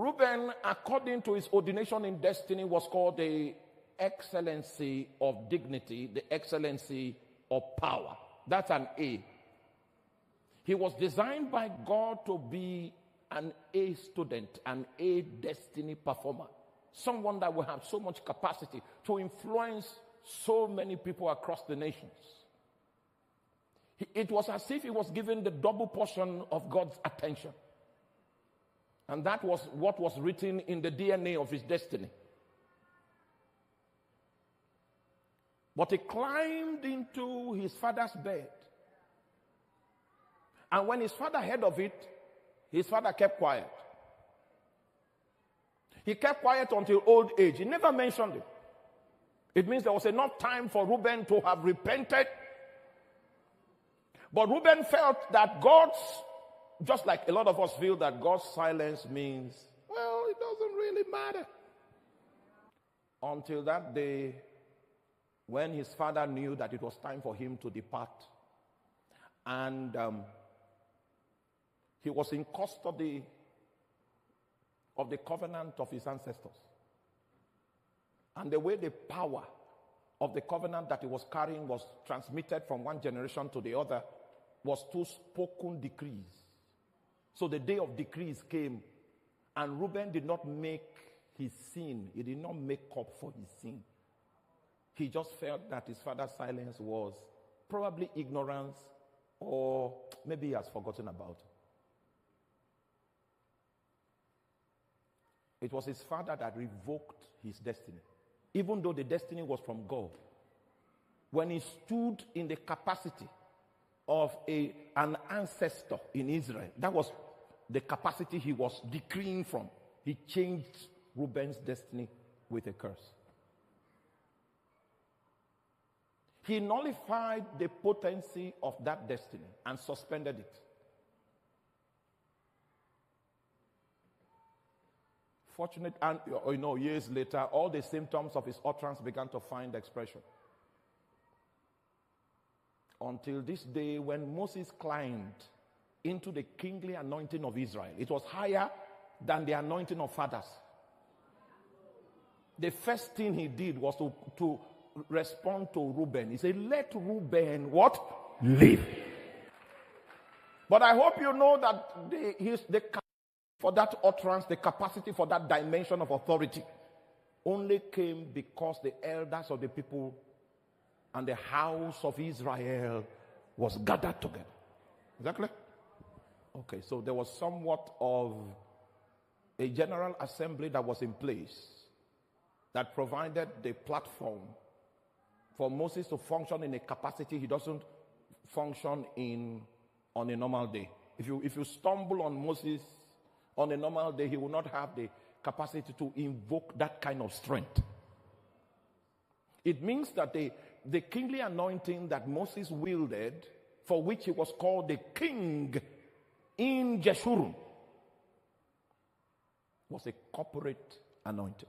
Reuben, according to his ordination in destiny, was called the excellency of dignity, the excellency of power. That's an A. He was designed by God to be an A student, an A destiny performer, someone that will have so much capacity to influence so many people across the nations. It was as if he was given the double portion of God's attention. And that was what was written in the DNA of his destiny. But he climbed into his father's bed. And when his father heard of it, his father kept quiet. He kept quiet until old age. He never mentioned it. It means there was enough time for Reuben to have repented. But Reuben felt that God's, just like a lot of us feel that God's silence means, well, it doesn't really matter. Until that day, when his father knew that it was time for him to depart. And he was in custody of the covenant of his ancestors. And the way the power of the covenant that he was carrying was transmitted from one generation to the other was through spoken decrees. So the day of decrees came, and Reuben did not make his sin. He did not make up for his sin. He just felt that his father's silence was probably ignorance, or maybe he has forgotten about it. It was his father that revoked his destiny, even though the destiny was from God. When he stood in the capacity of an ancestor in Israel, that was the capacity he was decreeing from. He changed Reuben's destiny with a curse. He nullified the potency of that destiny and suspended it. Fortunate, and years later, all the symptoms of his utterance began to find expression. Until this day, when Moses climbed into the kingly anointing of Israel, it was higher than the anointing of fathers. The first thing he did was to respond to Reuben. He said, let Reuben what? Live. But I hope you know that the for that utterance, the capacity for that dimension of authority only came because the elders of the people and the house of Israel was gathered together. Exactly? Okay, so there was somewhat of a general assembly that was in place that provided the platform for Moses to function in a capacity he doesn't function in on a normal day. If you stumble on Moses on a normal day, he will not have the capacity to invoke that kind of strength. It means that the kingly anointing that Moses wielded, for which he was called the king in Jeshurun, was a corporate anointing.